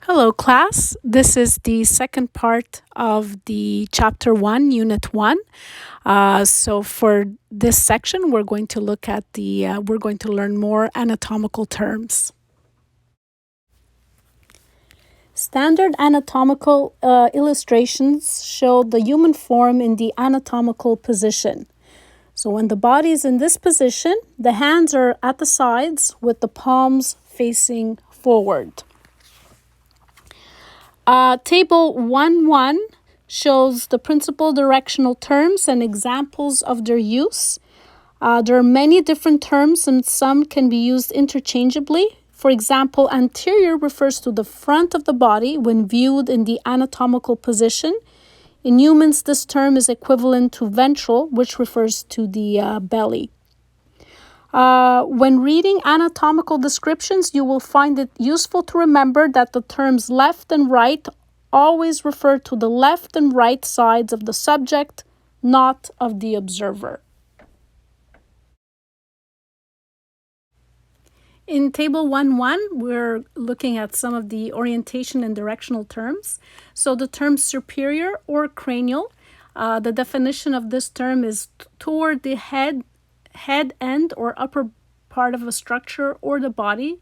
Hello, class. This is the second part of the Chapter 1, Unit 1. So for this section, we're going to look at we're going to learn more anatomical terms. Standard anatomical illustrations show the human form in the anatomical position. So when the body is in this position, the hands are at the sides with the palms facing forward. Table 1.1 shows the principal directional terms and examples of their use. There are many different terms and some can be used interchangeably. For example, anterior refers to the front of the body when viewed in the anatomical position. In humans, this term is equivalent to ventral, which refers to the belly. When reading anatomical descriptions, you will find it useful to remember that the terms left and right always refer to the left and right sides of the subject, not of the observer. In Table 1.1, we're looking at some of the orientation and directional terms. So the term superior or cranial, the definition of this term is toward the head end or upper part of a structure or the body.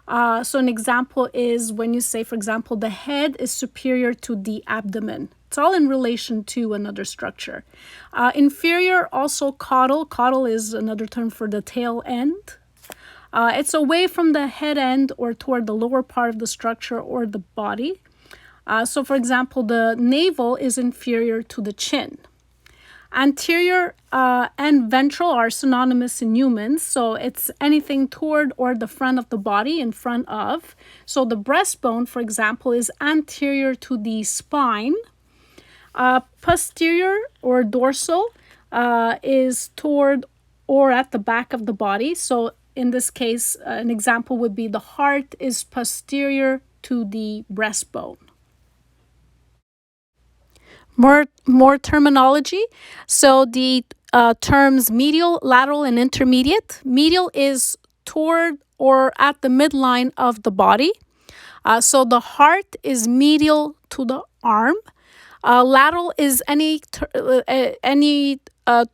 So an example is when you say, for example, the head is superior to the abdomen. It's all in relation to another structure. Inferior, also caudal. Caudal is another term for the tail end. It's away from the head end or toward the lower part of the structure or the body. So for example, the navel is inferior to the chin. Anterior and ventral are synonymous in humans, so it's anything toward or the front of the body, in front of. So the breastbone, for example, is anterior to the spine. Posterior or dorsal is toward or at the back of the body. So in this case, an example would be the heart is posterior to the breastbone. More terminology. So the terms medial, lateral, and intermediate. Medial is toward or at the midline of the body. So the heart is medial to the arm. Lateral is any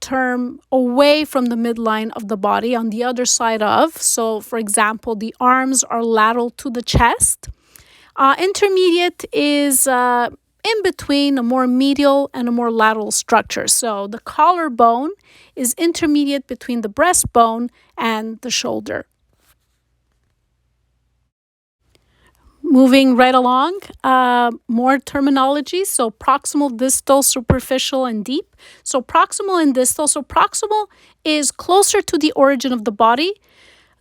term away from the midline of the body on the other side of. So for example, the arms are lateral to the chest. Intermediate is in between a more medial and a more lateral structure. So the collarbone is intermediate between the breastbone and the shoulder. Moving right along, more terminology. So proximal, distal, superficial, and deep. So proximal and distal. So proximal is closer to the origin of the body,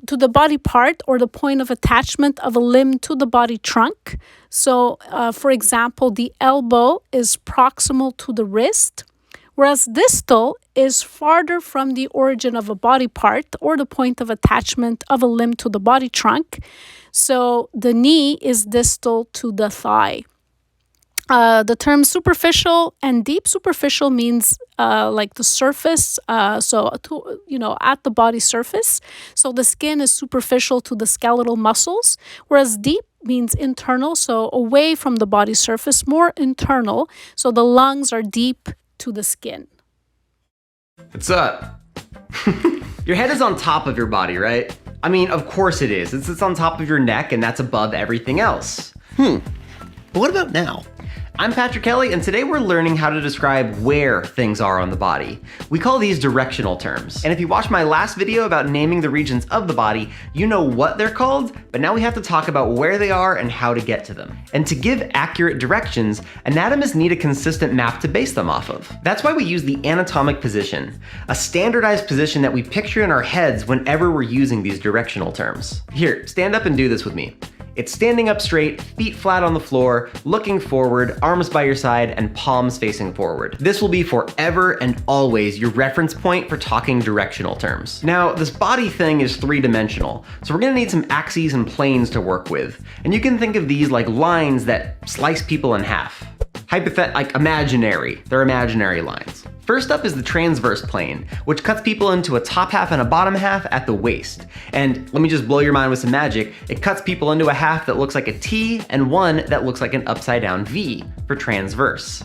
to the body part or the point of attachment of a limb to the body trunk. So, for example, the elbow is proximal to the wrist, whereas distal is farther from the origin of a body part or the point of attachment of a limb to the body trunk. So the knee is distal to the thigh. The term superficial and deep. Superficial means like the surface, at the body surface. So the skin is superficial to the skeletal muscles, whereas deep means internal, so away from the body surface, more internal. So the lungs are deep to the skin. What's up? Your head is on top of your body, right? I mean, of course it is. It's on top of your neck and that's above everything else. But what about now? I'm Patrick Kelly, and today we're learning how to describe where things are on the body. We call these directional terms. And if you watched my last video about naming the regions of the body, you know what they're called, but now we have to talk about where they are and how to get to them. And to give accurate directions, anatomists need a consistent map to base them off of. That's why we use the anatomic position, a standardized position that we picture in our heads whenever we're using these directional terms. Here, stand up and do this with me. It's standing up straight, feet flat on the floor, looking forward, arms by your side, and palms facing forward. This will be forever and always your reference point for talking directional terms. Now, this body thing is three-dimensional, so we're gonna need some axes and planes to work with. And you can think of these like lines that slice people in half. Like imaginary, they're imaginary lines. First up is the transverse plane, which cuts people into a top half and a bottom half at the waist. And let me just blow your mind with some magic. It cuts people into a half that looks like a T and one that looks like an upside down V for transverse.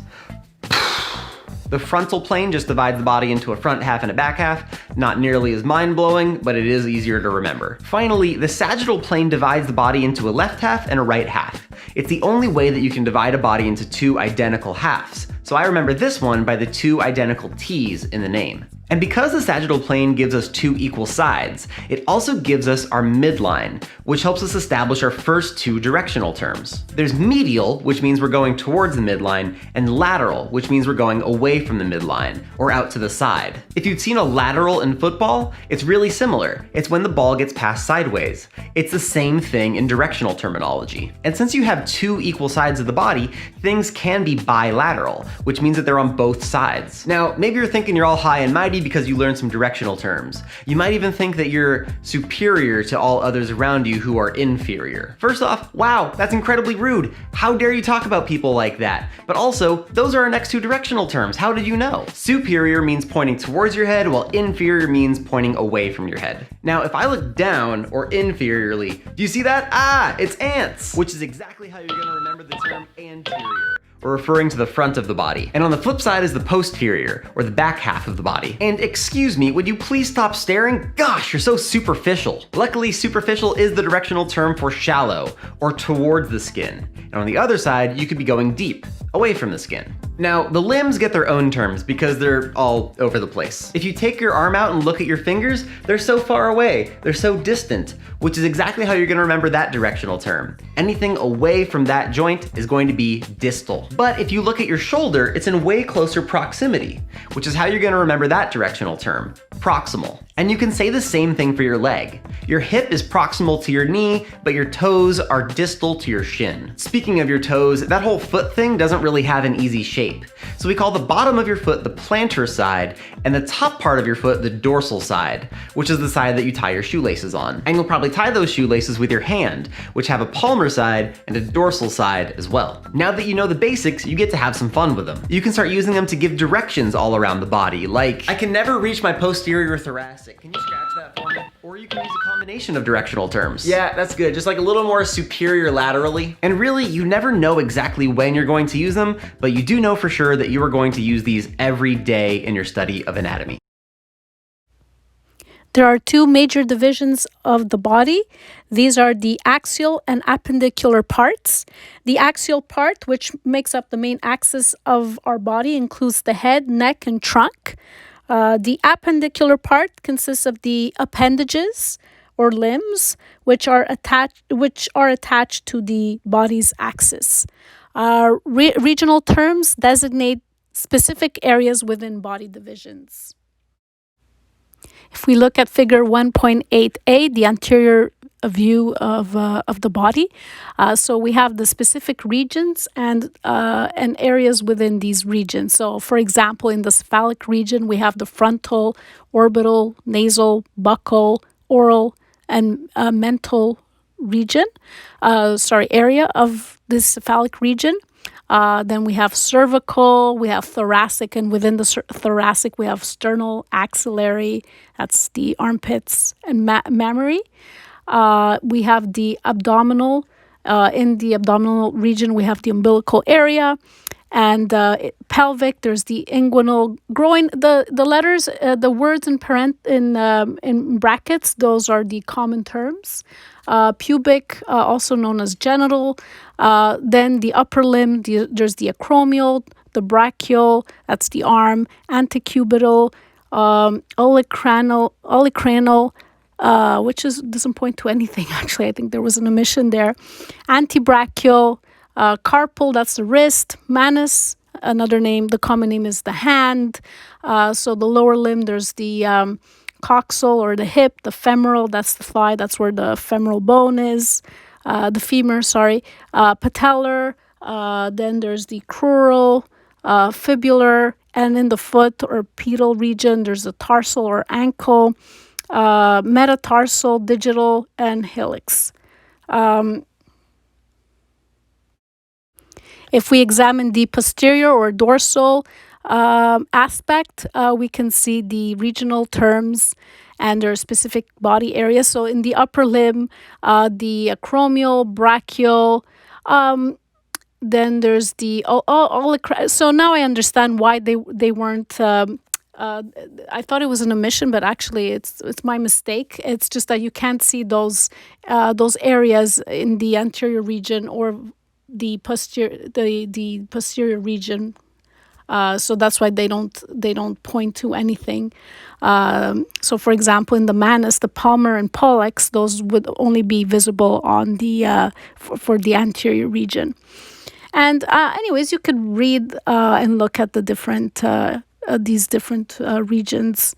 The frontal plane just divides the body into a front half and a back half. Not nearly as mind-blowing, but it is easier to remember. Finally, the sagittal plane divides the body into a left half and a right half. It's the only way that you can divide a body into two identical halves. So I remember this one by the two identical T's in the name. And because the sagittal plane gives us two equal sides, it also gives us our midline, which helps us establish our first two directional terms. There's medial, which means we're going towards the midline, and lateral, which means we're going away from the midline, or out to the side. If you'd seen a lateral in football, it's really similar. It's when the ball gets passed sideways. It's the same thing in directional terminology. And since you have two equal sides of the body, things can be bilateral, which means that they're on both sides. Now, maybe you're thinking you're all high and mighty because you learned some directional terms. You might even think that you're superior to all others around you who are inferior. First off, wow, that's incredibly rude. How dare you talk about people like that? But also, those are our next two directional terms. How did you know? Superior means pointing towards your head, while inferior means pointing away from your head. Now, if I look down or inferiorly, do you see that? Ah, it's ants, which is exactly how you're gonna remember the term anterior. We're referring to the front of the body. And on the flip side is the posterior, or the back half of the body. And excuse me, would you please stop staring? Gosh, you're so superficial. Luckily, superficial is the directional term for shallow, or towards the skin. And on the other side, you could be going deep, away from the skin. Now, the limbs get their own terms because they're all over the place. If you take your arm out and look at your fingers, they're so far away, they're so distant, which is exactly how you're gonna remember that directional term. Anything away from that joint is going to be distal. But if you look at your shoulder, it's in way closer proximity, which is how you're gonna remember that directional term, proximal. And you can say the same thing for your leg. Your hip is proximal to your knee, but your toes are distal to your shin. Speaking of your toes, that whole foot thing doesn't really have an easy shape. So we call the bottom of your foot the plantar side, and the top part of your foot the dorsal side, which is the side that you tie your shoelaces on. And you'll probably tie those shoelaces with your hand, which have a palmar side and a dorsal side as well. Now that you know the basics, you get to have some fun with them. You can start using them to give directions all around the body, like, I can never reach my posterior thoracic. Can you scratch that for me? Or you can use a combination of directional terms. Yeah, that's good. Just like a little more superior laterally. And really, you never know exactly when you're going to use them, but you do know for sure that you are going to use these every day in your study of anatomy. There are two major divisions of the body. These are the axial and appendicular parts. The axial part, which makes up the main axis of our body, includes the head, neck, and trunk. The appendicular part consists of the appendages or limbs, which are attached to the body's axis. Regional terms designate specific areas within body divisions. If we look at figure 1.8a, the anterior view of the body, so we have the specific regions and areas within these regions. So, for example, in the cephalic region, we have the frontal, orbital, nasal, buccal, oral, and mental region. Area of this cephalic region. Then we have cervical, we have thoracic, and within the thoracic we have sternal, axillary, that's the armpits, and mammary. We have the abdominal. In the abdominal region we have the umbilical area, and pelvic, there's the inguinal, groin. The letters, the words in brackets, those are the common terms. Pubic, also known as genital. Then the upper limb, there's the acromial, the brachial, that's the arm, antecubital, olecranal, which doesn't point to anything actually. I think there was an omission there. Antebrachial, carpal, that's the wrist. Manus, another name, the common name is the hand. So the lower limb, there's the coxal or the hip, the femoral, that's the thigh, that's where the femoral bone is. The femur, patellar, then there's the crural, fibular, and in the foot or pedal region, there's the tarsal or ankle, metatarsal, digital, and hallux. If we examine the posterior or dorsal aspect, we can see the regional terms and their specific body areas. So in the upper limb, the acromial, brachial, then there's the so now I understand why they weren't. I thought it was an omission, but actually it's my mistake. It's just that you can't see those areas in the anterior region or the posterior region. So that's why they don't point to anything. So for example, in the manus, the palmar and pollex, those would only be visible on the for the anterior region. And anyways, you could read and look at the different these different regions.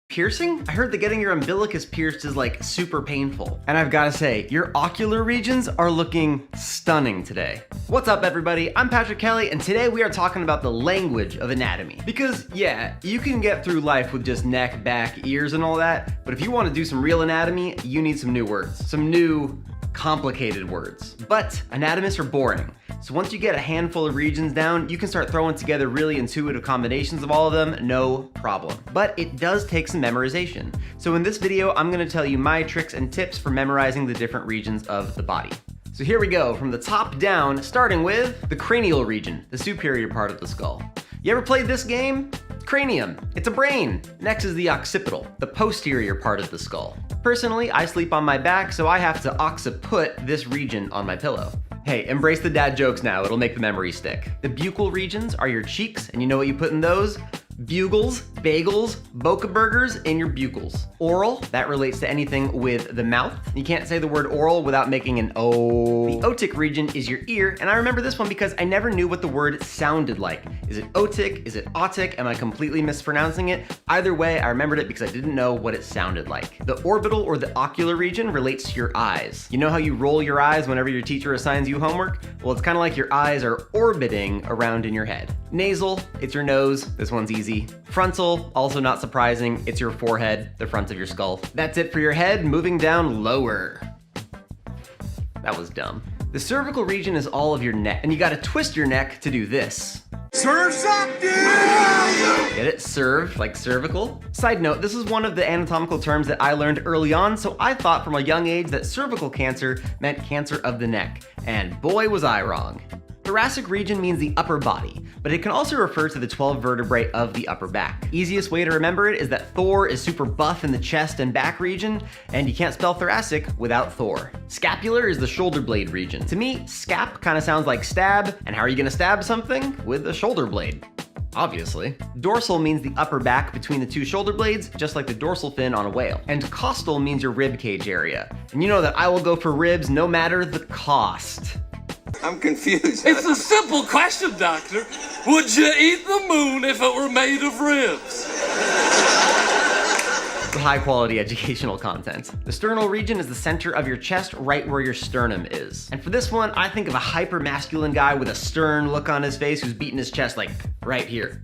Piercing? I heard that getting your umbilicus pierced is like super painful. And I've gotta say, your ocular regions are looking stunning today. What's up everybody? I'm Patrick Kelly, and today we are talking about the language of anatomy. Because yeah, you can get through life with just neck, back, ears, and all that, but if you want to do some real anatomy, you need some new words. Some new complicated words. But anatomists are boring. So once you get a handful of regions down, you can start throwing together really intuitive combinations of all of them, no problem. But it does take some memorization. So in this video, I'm gonna tell you my tricks and tips for memorizing the different regions of the body. So here we go, from the top down, starting with the cranial region, the superior part of the skull. You ever played this game? Cranium, it's a brain. Next is the occipital, the posterior part of the skull. Personally, I sleep on my back, so I have to occiput this region on my pillow. Hey, embrace the dad jokes now, it'll make the memory stick. The buccal regions are your cheeks, and you know what you put in those? Bugles, bagels, boca burgers in your buccals. Oral, that relates to anything with the mouth. You can't say the word oral without making an O. The otic region is your ear, and I remember this one because I never knew what the word sounded like. Is it otic? Is it otic? Am I completely mispronouncing it? Either way, I remembered it because I didn't know what it sounded like. The orbital or the ocular region relates to your eyes. You know how you roll your eyes whenever your teacher assigns you homework? Well, it's kind of like your eyes are orbiting around in your head. Nasal, it's your nose. This one's easy. Frontal, also not surprising, it's your forehead, the front of your skull. That's it for your head, moving down lower. That was dumb. The cervical region is all of your neck, and you gotta twist your neck to do this. Serves up, dude! Get it? Serve, like cervical. Side note, this is one of the anatomical terms that I learned early on, so I thought from a young age that cervical cancer meant cancer of the neck, and boy was I wrong. Thoracic region means the upper body, but it can also refer to the 12 vertebrae of the upper back. Easiest way to remember it is that Thor is super buff in the chest and back region, and you can't spell thoracic without Thor. Scapular is the shoulder blade region. To me, scap kind of sounds like stab, and how are you gonna stab something? With a shoulder blade. Obviously. Dorsal means the upper back between the two shoulder blades, just like the dorsal fin on a whale. And costal means your rib cage area. And you know that I will go for ribs no matter the cost. I'm confused. It's a simple question, Doctor. Would you eat the moon if it were made of ribs? High quality educational content. The sternal region is the center of your chest, right where your sternum is. And for this one, I think of a hyper masculine guy with a stern look on his face who's beating his chest like right here.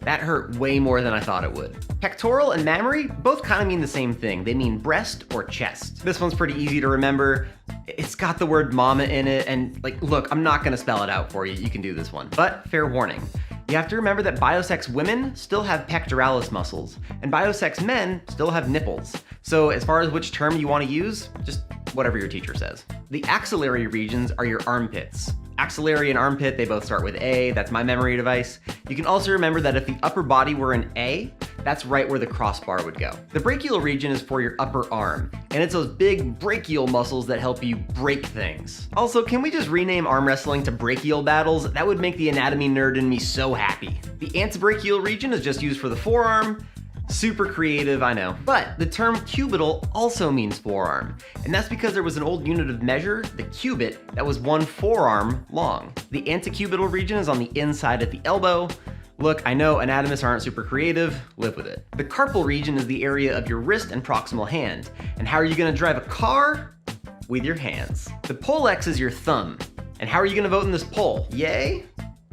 That hurt way more than I thought it would. Pectoral and mammary both kind of mean the same thing. They mean breast or chest. This one's pretty easy to remember. It's got the word mama in it, and like, look, I'm not gonna spell it out for you. You can do this one. But fair warning. You have to remember that biosex women still have pectoralis muscles, and biosex men still have nipples. So as far as which term you want to use, just whatever your teacher says. The axillary regions are your armpits. Axillary and armpit, they both start with A, that's my memory device. You can also remember that if the upper body were an A, that's right where the crossbar would go. The brachial region is for your upper arm, and it's those big brachial muscles that help you break things. Also, can we just rename arm wrestling to brachial battles? That would make the anatomy nerd in me so happy. The antebrachial region is just used for the forearm. Super creative, I know. But the term cubital also means forearm, and that's because there was an old unit of measure, the cubit, that was one forearm long. The antecubital region is on the inside at the elbow. Look, I know anatomists aren't super creative, live with it. The carpal region is the area of your wrist and proximal hand. And how are you gonna drive a car? With your hands. The pollex is your thumb. And how are you gonna vote in this poll? Yay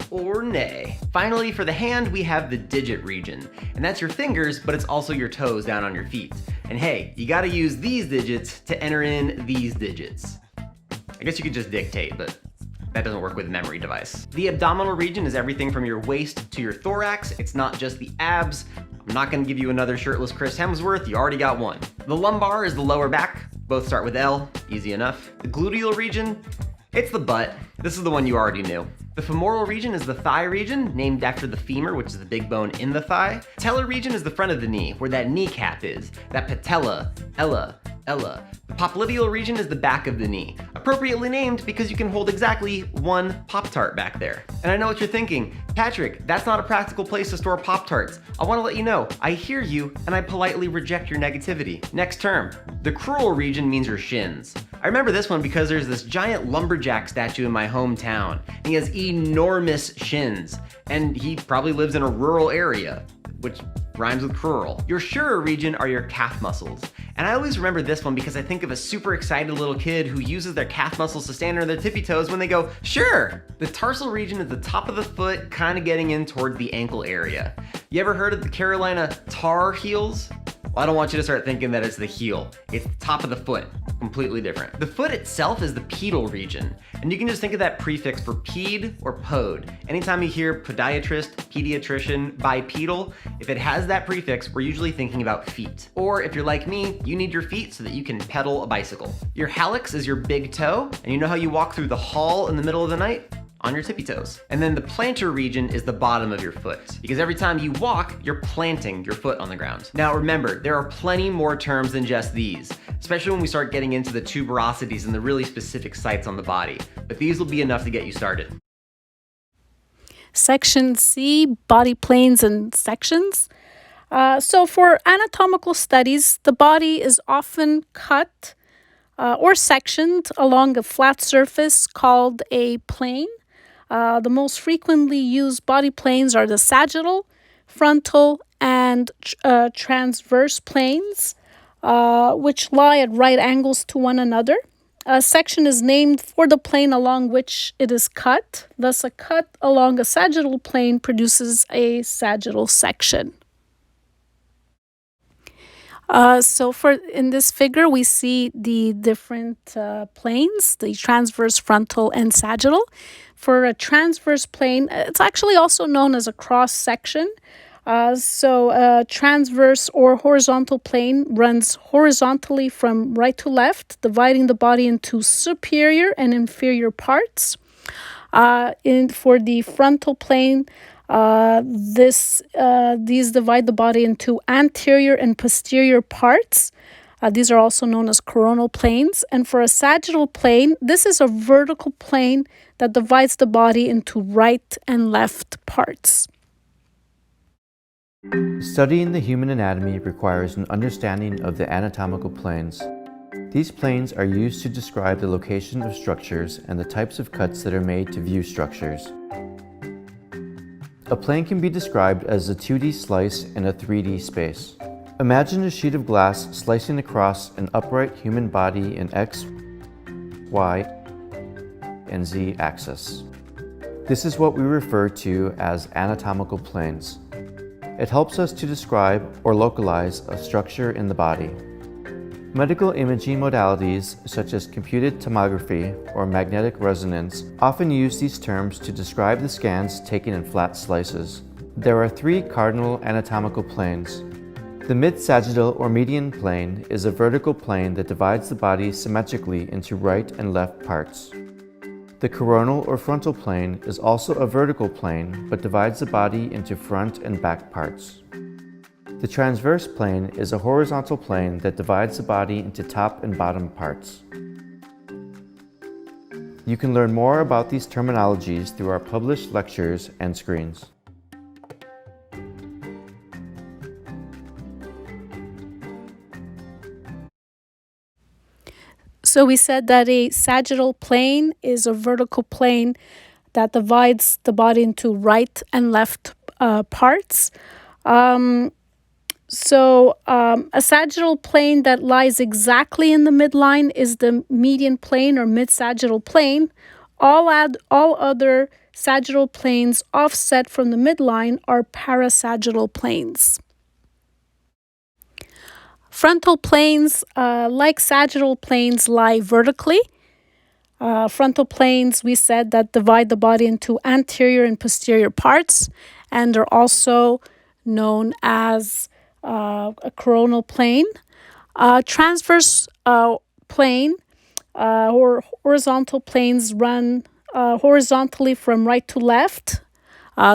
or nay? Finally, for the hand, we have the digit region. And that's your fingers, but it's also your toes down on your feet. And hey, you gotta use these digits to enter in these digits. I guess you could just dictate, but that doesn't work with a memory device. The abdominal region is everything from your waist to your thorax. It's not just the abs. I'm not gonna give you another shirtless Chris Hemsworth, you already got one. The lumbar is the lower back. Both start with L, easy enough. The gluteal region, it's the butt. This is the one you already knew. The femoral region is the thigh region, named after the femur, which is the big bone in the thigh. Patellar region is the front of the knee, where that kneecap is, that patella, ella. The popliteal region is the back of the knee, appropriately named because you can hold exactly one Pop-Tart back there. And I know what you're thinking, Patrick, that's not a practical place to store Pop-Tarts. I want to let you know, I hear you, and I politely reject your negativity. Next term, the crural region means your shins. I remember this one because there's this giant lumberjack statue in my hometown, and he has enormous shins, and he probably lives in a rural area, which rhymes with crural. Your surer region are your calf muscles. And I always remember this one because I think of a super excited little kid who uses their calf muscles to stand on their tippy toes when they go, sure! The tarsal region is the top of the foot, kind of getting in toward the ankle area. You ever heard of the Carolina Tar Heels? Well, I don't want you to start thinking that it's the heel. It's the top of the foot, completely different. The foot itself is the pedal region, and you can just think of that prefix for ped or pod. Anytime you hear podiatrist, pediatrician, bipedal, if it has that prefix, we're usually thinking about feet. Or if you're like me, you need your feet so that you can pedal a bicycle. Your hallux is your big toe, and you know how you walk through the hall in the middle of the night? On your tippy toes. And then the plantar region is the bottom of your foot, because every time you walk, you're planting your foot on the ground. Now remember, there are plenty more terms than just these, especially when we start getting into the tuberosities and the really specific sites on the body, but these will be enough to get you started. Section C, body planes and sections. So for anatomical studies, the body is often cut or sectioned along a flat surface called a plane. The most frequently used body planes are the sagittal, frontal, and transverse planes, which lie at right angles to one another. A section is named for the plane along which it is cut. Thus, a cut along a sagittal plane produces a sagittal section. So in this figure, we see the different planes, the transverse, frontal, and sagittal. For a transverse plane, it's actually also known as a cross section. So a transverse or horizontal plane runs horizontally from right to left, dividing the body into superior and inferior parts. For the frontal plane, these divide the body into anterior and posterior parts. These are also known as coronal planes. And for a sagittal plane, this is a vertical plane that divides the body into right and left parts. Studying the human anatomy requires an understanding of the anatomical planes. These planes are used to describe the location of structures and the types of cuts that are made to view structures. A plane can be described as a 2D slice in a 3D space. Imagine a sheet of glass slicing across an upright human body in X, Y, and Z axis. This is what we refer to as anatomical planes. It helps us to describe or localize a structure in the body. Medical imaging modalities such as computed tomography or magnetic resonance often use these terms to describe the scans taken in flat slices. There are three cardinal anatomical planes. The mid-sagittal or median plane is a vertical plane that divides the body symmetrically into right and left parts. The coronal or frontal plane is also a vertical plane but divides the body into front and back parts. The transverse plane is a horizontal plane that divides the body into top and bottom parts. You can learn more about these terminologies through our published lectures and screens. So we said that a sagittal plane is a vertical plane that divides the body into right and left parts. A sagittal plane that lies exactly in the midline is the median plane or mid-sagittal plane. All other sagittal planes offset from the midline are parasagittal planes. Frontal planes, like sagittal planes, lie vertically. Frontal planes, we said, that divide the body into anterior and posterior parts, and are also known as a coronal plane. Transverse plane or horizontal planes run horizontally from right to left,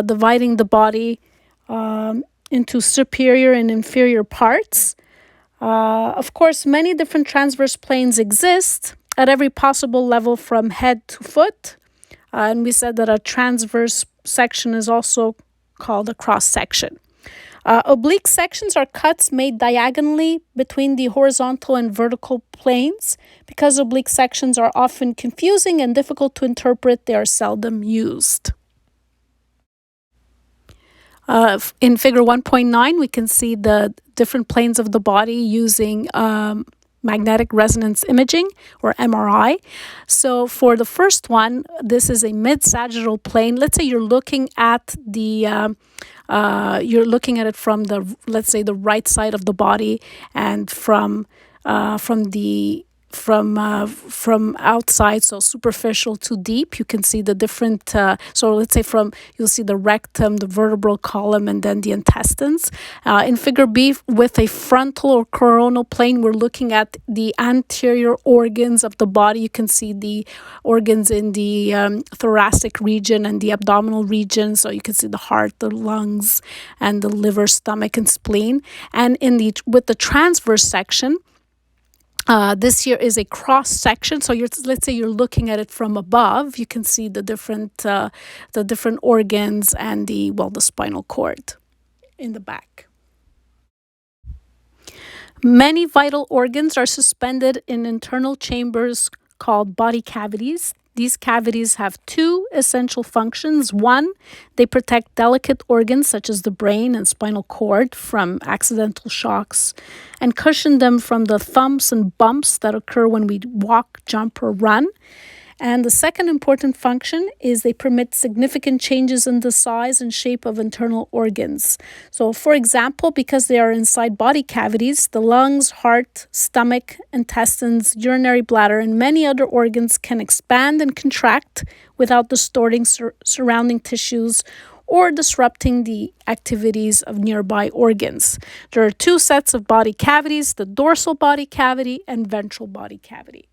dividing the body into superior and inferior parts. Of course, many different transverse planes exist at every possible level from head to foot. And we said that a transverse section is also called a cross section. Oblique sections are cuts made diagonally between the horizontal and vertical planes. Because oblique sections are often confusing and difficult to interpret, they are seldom used. In figure 1.9, we can see the different planes of the body using magnetic resonance imaging, or MRI. So for the first one, this is a mid-sagittal plane. Let's say you're looking at it from the, let's say, the right side of the body, and from outside, so superficial to deep, you can see the different, so let's say you'll see the rectum, the vertebral column, and then the intestines. In figure B, with a frontal or coronal plane, we're looking at the anterior organs of the body. You can see the organs in the thoracic region and the abdominal region, so you can see the heart, the lungs, and the liver, stomach, and spleen. And with the transverse section, this here is a cross section. So let's say you're looking at it from above. You can see the different organs and the spinal cord in the back. Many vital organs are suspended in internal chambers called body cavities. These cavities have two essential functions. One, they protect delicate organs such as the brain and spinal cord from accidental shocks and cushion them from the thumps and bumps that occur when we walk, jump, or run. And the second important function is they permit significant changes in the size and shape of internal organs. So, for example, because they are inside body cavities, the lungs, heart, stomach, intestines, urinary bladder, and many other organs can expand and contract without distorting surrounding tissues or disrupting the activities of nearby organs. There are two sets of body cavities: the dorsal body cavity and ventral body cavity.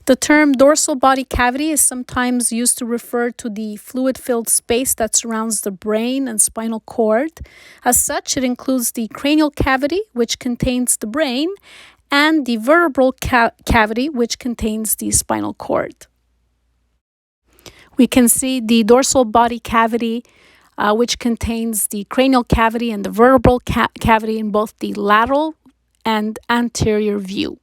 The term dorsal body cavity is sometimes used to refer to the fluid-filled space that surrounds the brain and spinal cord. As such, it includes the cranial cavity, which contains the brain, and the vertebral cavity, which contains the spinal cord. We can see the dorsal body cavity, which contains the cranial cavity and the vertebral cavity in both the lateral and anterior view.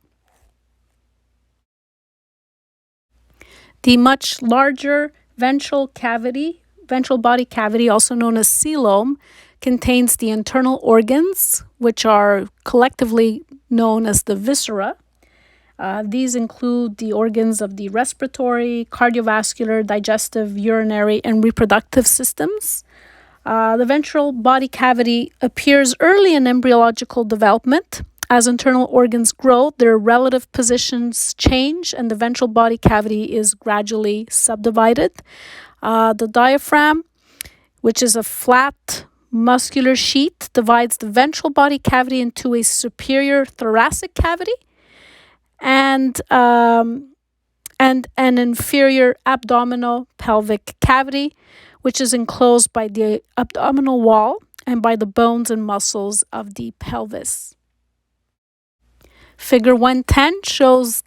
The much larger ventral body cavity, also known as coelom, contains the internal organs, which are collectively known as the viscera. These include the organs of the respiratory, cardiovascular, digestive, urinary, and reproductive systems. The ventral body cavity appears early in embryological development. As internal organs grow, their relative positions change, and the ventral body cavity is gradually subdivided. The diaphragm, which is a flat muscular sheet, divides the ventral body cavity into a superior thoracic cavity and an inferior abdominal pelvic cavity, which is enclosed by the abdominal wall and by the bones and muscles of the pelvis. Figure 110 shows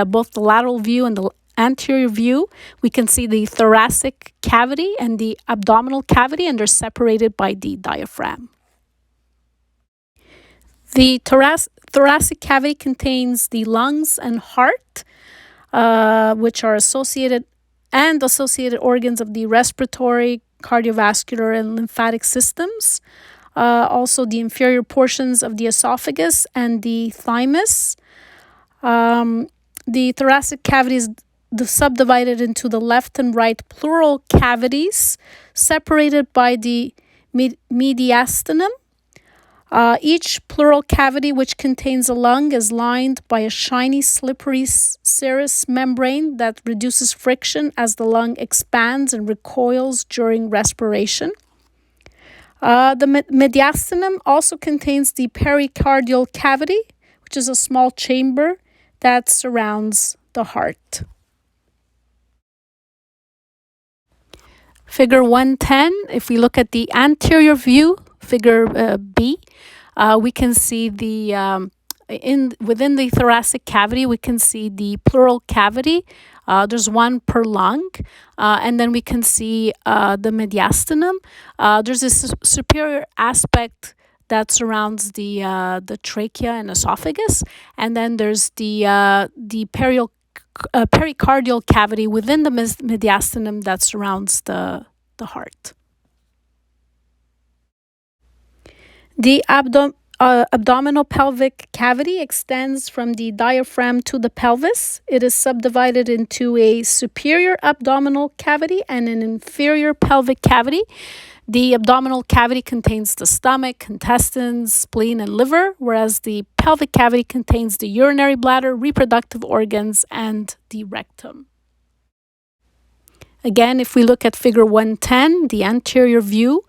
both the lateral view and the anterior view. We can see the thoracic cavity and the abdominal cavity, and they're separated by the diaphragm. The thoracic cavity contains the lungs and heart, which are associated organs of the respiratory, cardiovascular, and lymphatic systems. Also the inferior portions of the esophagus and the thymus. The thoracic cavity is subdivided into the left and right pleural cavities, separated by the mediastinum. Each pleural cavity which contains a lung is lined by a shiny, slippery serous membrane that reduces friction as the lung expands and recoils during respiration. The mediastinum also contains the pericardial cavity, which is a small chamber that surrounds the heart. Figure 110, if we look at the anterior view, figure B, we can see within the thoracic cavity, we can see the pleural cavity. There's one per lung, and then we can see the mediastinum. There's this superior aspect that surrounds the trachea and esophagus, and then there's the pericardial cavity within the mediastinum that surrounds the heart. The abdominal pelvic cavity extends from the diaphragm to the pelvis. It is subdivided into a superior abdominal cavity and an inferior pelvic cavity. The abdominal cavity contains the stomach, intestines, spleen, and liver, whereas the pelvic cavity contains the urinary bladder, reproductive organs, and the rectum. Again, if we look at figure 110, the anterior view,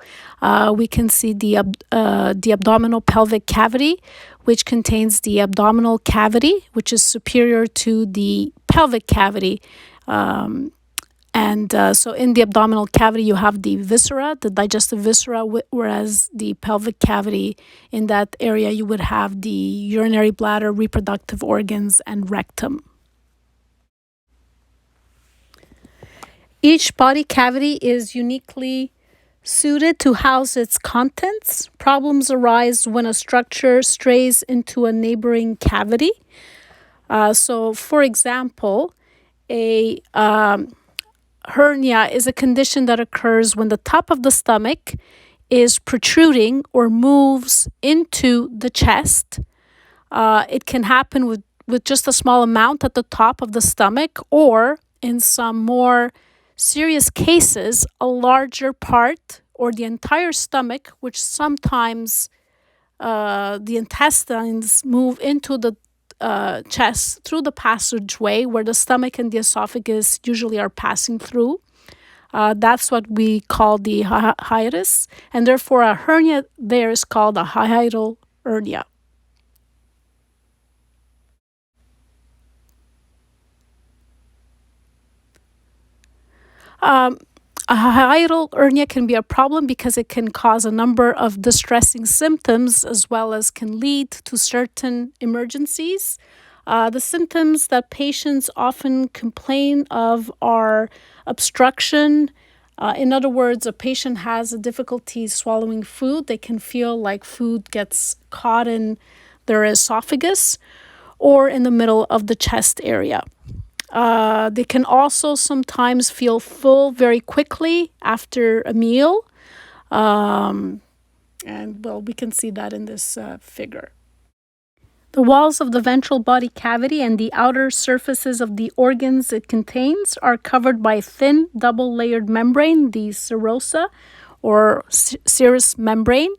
we can see the abdominal pelvic cavity, which contains the abdominal cavity, which is superior to the pelvic cavity. So in the abdominal cavity, you have the viscera, the digestive viscera, whereas the pelvic cavity, in that area, you would have the urinary bladder, reproductive organs, and rectum. Each body cavity is uniquely suited to house its contents. Problems arise when a structure strays into a neighboring cavity. So, for example, a hernia is a condition that occurs when the top of the stomach is protruding or moves into the chest. It can happen with just a small amount at the top of the stomach, or in some more serious cases, a larger part or the entire stomach, which sometimes the intestines move into the chest through the passageway where the stomach and the esophagus usually are passing through. That's what we call the hiatus, and therefore a hernia there is called a hiatal hernia. A hiatal hernia can be a problem because it can cause a number of distressing symptoms as well as can lead to certain emergencies. The symptoms that patients often complain of are obstruction. In other words, a patient has a difficulty swallowing food. They can feel like food gets caught in their esophagus or in the middle of the chest area. They can also sometimes feel full very quickly after a meal. We can see that in this figure. The walls of the ventral body cavity and the outer surfaces of the organs it contains are covered by a thin double-layered membrane, the serosa or serous membrane.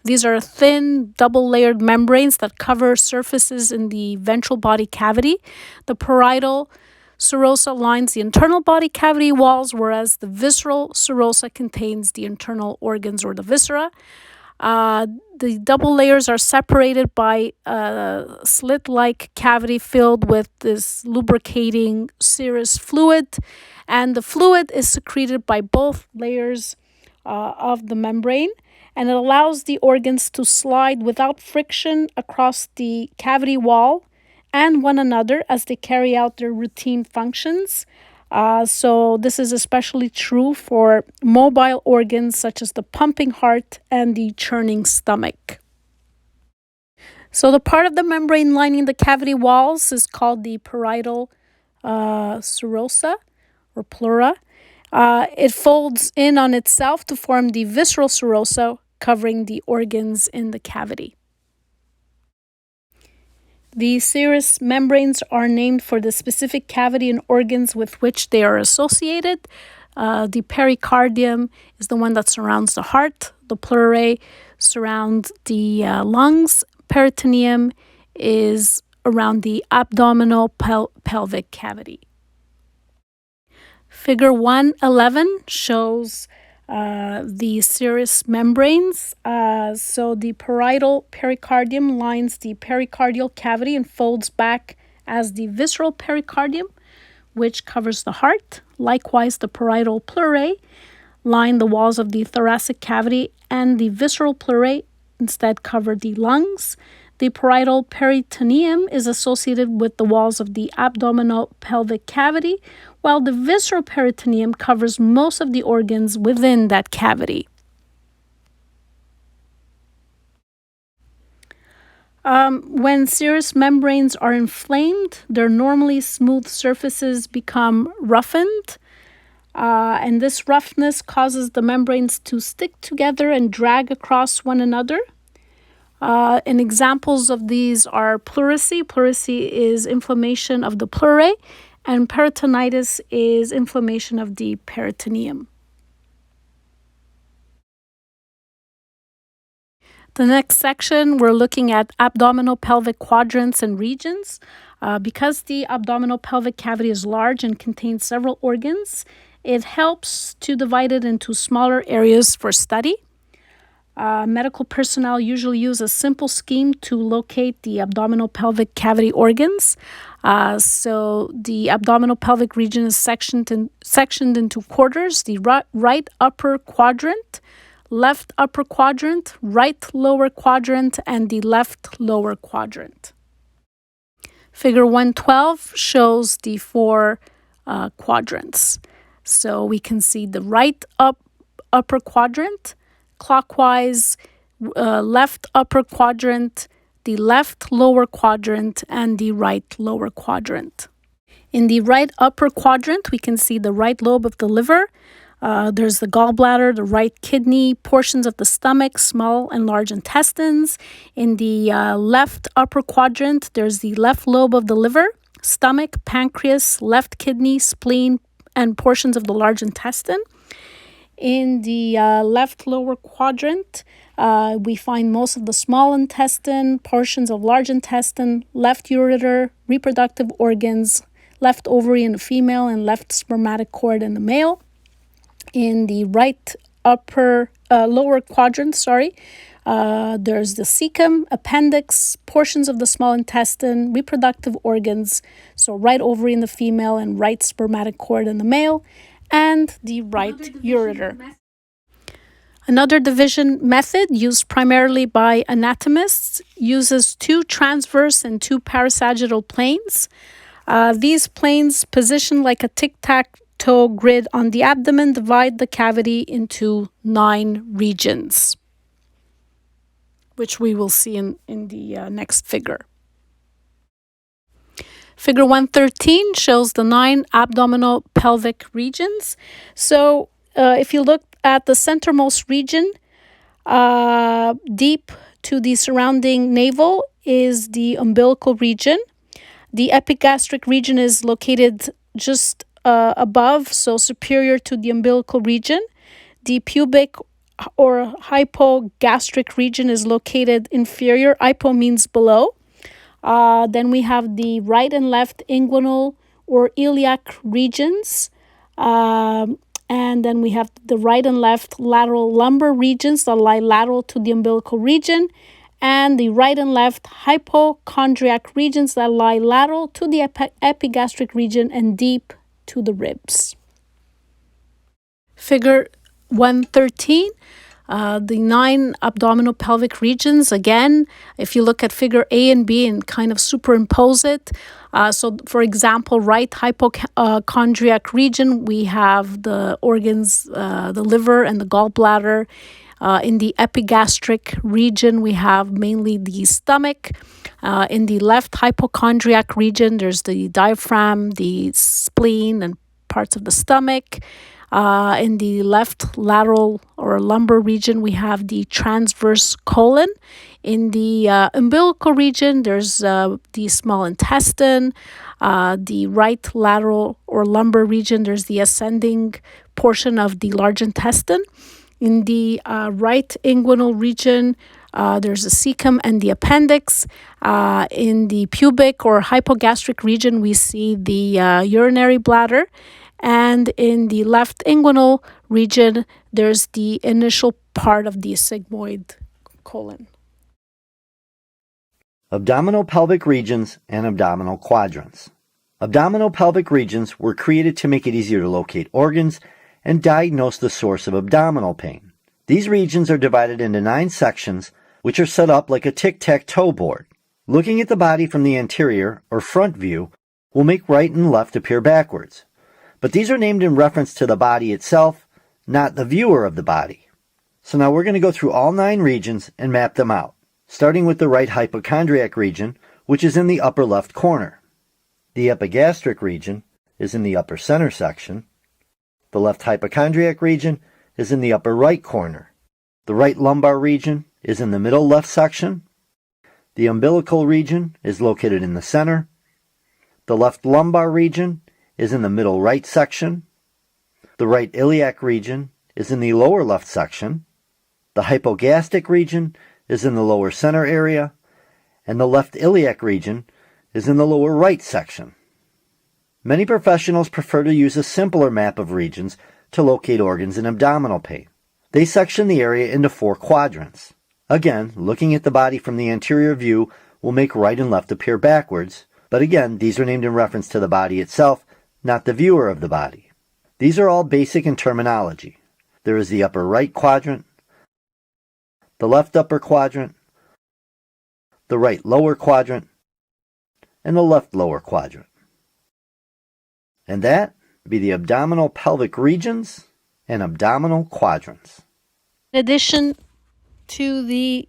These are thin double-layered membranes that cover surfaces in the ventral body cavity. The parietal serosa lines the internal body cavity walls, whereas the visceral serosa contains the internal organs or the viscera. The double layers are separated by a slit-like cavity filled with this lubricating serous fluid, and the fluid is secreted by both layers of the membrane, and it allows the organs to slide without friction across the cavity wall and one another as they carry out their routine functions. So this is especially true for mobile organs such as the pumping heart and the churning stomach. So the part of the membrane lining the cavity walls is called the parietal serosa or pleura. It folds in on itself to form the visceral serosa covering the organs in the cavity. The serous membranes are named for the specific cavity and organs with which they are associated. The pericardium is the one that surrounds the heart. The pleurae surround the lungs. Peritoneum is around the abdominal pelvic cavity. Figure 111 shows the serous membranes. So the parietal pericardium lines the pericardial cavity and folds back as the visceral pericardium, which covers the heart. Likewise, the parietal pleurae line the walls of the thoracic cavity, and the visceral pleurae instead cover the lungs. The parietal peritoneum is associated with the walls of the abdominal pelvic cavity, while the visceral peritoneum covers most of the organs within that cavity. When serous membranes are inflamed, their normally smooth surfaces become roughened, and this roughness causes the membranes to stick together and drag across one another. And examples of these are pleurisy. Pleurisy is inflammation of the pleurae, and peritonitis is inflammation of the peritoneum. The next section, we're looking at abdominal pelvic quadrants and regions. Because the abdominal pelvic cavity is large and contains several organs, it helps to divide it into smaller areas for study. Medical personnel usually use a simple scheme to locate the abdominal pelvic cavity organs. So the abdominal pelvic region is sectioned into quarters: the right upper quadrant, left upper quadrant, right lower quadrant, and the left lower quadrant. Figure 112 shows the four quadrants. So we can see the right upper quadrant, clockwise, left upper quadrant, the left lower quadrant, and the right lower quadrant. In the right upper quadrant, we can see the right lobe of the liver. There's the gallbladder, the right kidney, portions of the stomach, small and large intestines. In the left upper quadrant, there's the left lobe of the liver, stomach, pancreas, left kidney, spleen, and portions of the large intestine. In the left lower quadrant, we find most of the small intestine, portions of large intestine, left ureter, reproductive organs, left ovary in the female, and left spermatic cord in the male. In the right lower quadrant, there's the cecum, appendix, portions of the small intestine, reproductive organs, so right ovary in the female and right spermatic cord in the male, and the right ureter. Another division method used primarily by anatomists uses two transverse and two parasagittal planes. These planes, positioned like a tic-tac-toe grid on the abdomen, divide the cavity into 9 regions, which we will see in the next figure. Figure 113 shows the 9 abdominal pelvic regions. So if you look at the centermost region, deep to the surrounding navel is the umbilical region. The epigastric region is located just above, so superior to the umbilical region. The pubic or hypogastric region is located inferior. Hypo means below. Then we have the right and left inguinal or iliac regions. And then we have the right and left lateral lumbar regions that lie lateral to the umbilical region. And the right and left hypochondriac regions that lie lateral to the epigastric region and deep to the ribs. Figure 113. The 9 abdominal pelvic regions, again, if you look at figure A and B and kind of superimpose it. So, for example, right hypochondriac region, we have the organs, the liver and the gallbladder. In the epigastric region, we have mainly the stomach. In the left hypochondriac region, there's the diaphragm, the spleen, and parts of the stomach. In the left lateral or lumbar region, we have the transverse colon. In the umbilical region, there's the small intestine. The right lateral or lumbar region, there's the ascending portion of the large intestine. In the right inguinal region, there's the cecum and the appendix. In the pubic or hypogastric region, we see the urinary bladder. And in the left inguinal region, there's the initial part of the sigmoid colon. Abdominal pelvic regions and abdominal quadrants. Abdominal pelvic regions were created to make it easier to locate organs and diagnose the source of abdominal pain. These regions are divided into 9 sections, which are set up like a tic-tac-toe board. Looking at the body from the anterior or front view will make right and left appear backwards. But these are named in reference to the body itself, not the viewer of the body. So now we're going to go through all 9 regions and map them out, starting with the right hypochondriac region, which is in the upper left corner. The epigastric region is in the upper center section. The left hypochondriac region is in the upper right corner. The right lumbar region is in the middle left section. The umbilical region is located in the center. The left lumbar region is in the middle right section. The right iliac region is in the lower left section. The hypogastric region is in the lower center area, and the left iliac region is in the lower right section. Many professionals prefer to use a simpler map of regions to locate organs in abdominal pain. They section the area into 4 quadrants. Again, looking at the body from the anterior view will make right and left appear backwards, but again, these are named in reference to the body itself, not the viewer of the body. These are all basic in terminology. There is the upper right quadrant, the left upper quadrant, the right lower quadrant, and the left lower quadrant. And that be the abdominal pelvic regions and abdominal quadrants. In addition to the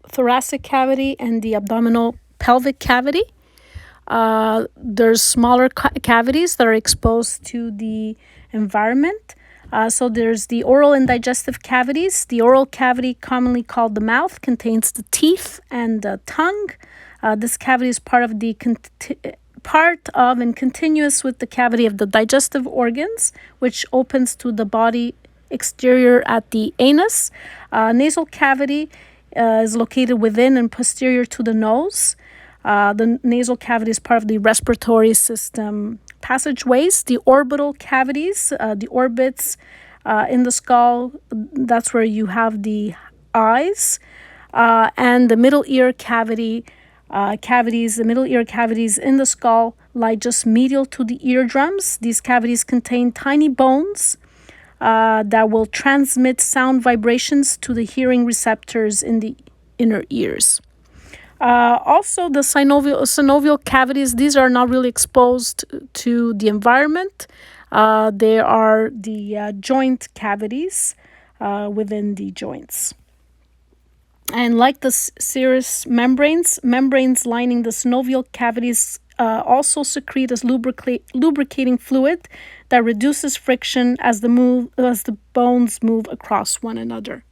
thoracic cavity and the abdominal pelvic cavity, there's smaller cavities that are exposed to the environment. So there's the oral and digestive cavities. The oral cavity, commonly called the mouth, contains the teeth and the tongue. This cavity is part of and continuous with the cavity of the digestive organs, which opens to the body exterior at the anus. Nasal cavity is located within and posterior to the nose. The nasal cavity is part of the respiratory system passageways. The orbital cavities, the orbits in the skull, that's where you have the eyes. And the middle ear cavity, the middle ear cavities in the skull lie just medial to the eardrums. These cavities contain tiny bones that will transmit sound vibrations to the hearing receptors in the inner ears. Also, the synovial cavities, these are not really exposed to the environment. They are the joint cavities within the joints. And like the serous membranes lining the synovial cavities also secrete as lubricating fluid that reduces friction as the bones move across one another.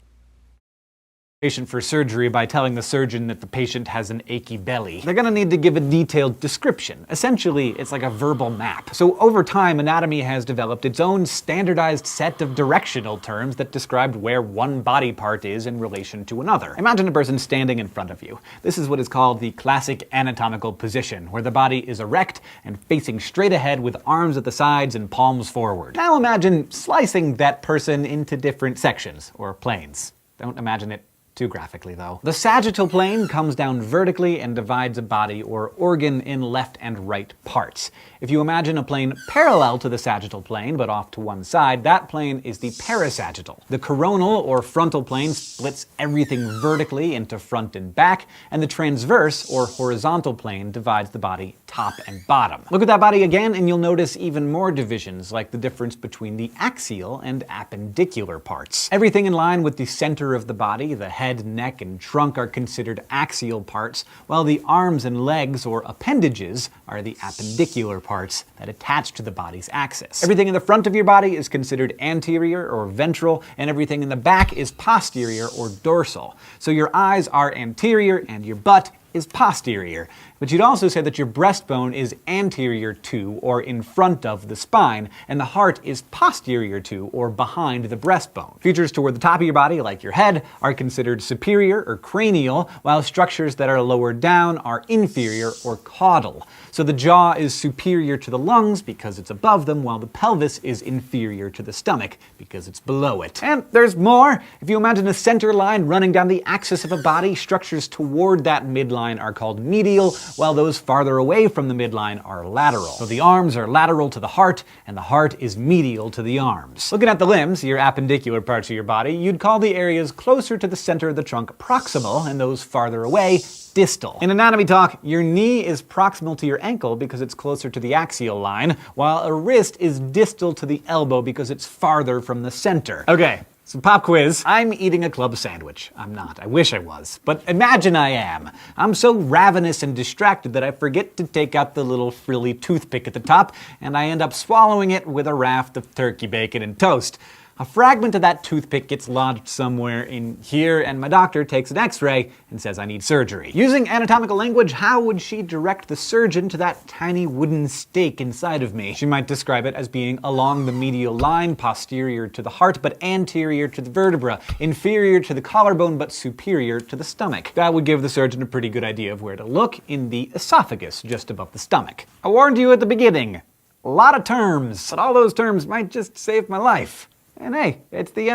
Patient for surgery by telling the surgeon that the patient has an achy belly. They're gonna need to give a detailed description. Essentially, it's like a verbal map. So over time, anatomy has developed its own standardized set of directional terms that describe where one body part is in relation to another. Imagine a person standing in front of you. This is what is called the classic anatomical position, where the body is erect and facing straight ahead with arms at the sides and palms forward. Now imagine slicing that person into different sections, or planes. Don't imagine it too graphically, though. The sagittal plane comes down vertically and divides a body or organ in left and right parts. If you imagine a plane parallel to the sagittal plane, but off to one side, that plane is the parasagittal. The coronal or frontal plane splits everything vertically into front and back, and the transverse or horizontal plane divides the body top and bottom. Look at that body again, and you'll notice even more divisions, like the difference between the axial and appendicular parts. Everything in line with the center of the body, the head head, neck, and trunk are considered axial parts, while the arms and legs, or appendages, are the appendicular parts that attach to the body's axis. Everything in the front of your body is considered anterior or ventral, and everything in the back is posterior or dorsal. So your eyes are anterior and your butt is posterior. But you'd also say that your breastbone is anterior to or in front of the spine, and the heart is posterior to or behind the breastbone. Features toward the top of your body, like your head, are considered superior or cranial, while structures that are lower down are inferior or caudal. So the jaw is superior to the lungs because it's above them, while the pelvis is inferior to the stomach because it's below it. And there's more! If you imagine a center line running down the axis of a body, structures toward that midline are called medial, while those farther away from the midline are lateral. So the arms are lateral to the heart, and the heart is medial to the arms. Looking at the limbs, your appendicular parts of your body, you'd call the areas closer to the center of the trunk proximal, and those farther away distal. In anatomy talk, your knee is proximal to your ankle because it's closer to the axial line, while a wrist is distal to the elbow because it's farther from the center. Okay, so pop quiz. I'm eating a club sandwich. I'm not. I wish I was. But imagine I am. I'm so ravenous and distracted that I forget to take out the little frilly toothpick at the top, and I end up swallowing it with a raft of turkey bacon and toast. A fragment of that toothpick gets lodged somewhere in here, and my doctor takes an x-ray and says I need surgery. Using anatomical language, how would she direct the surgeon to that tiny wooden stake inside of me? She might describe it as being along the medial line, posterior to the heart, but anterior to the vertebra, inferior to the collarbone, but superior to the stomach. That would give the surgeon a pretty good idea of where to look in the esophagus, just above the stomach. I warned you at the beginning. A lot of terms, but all those terms might just save my life. And hey, it's the end.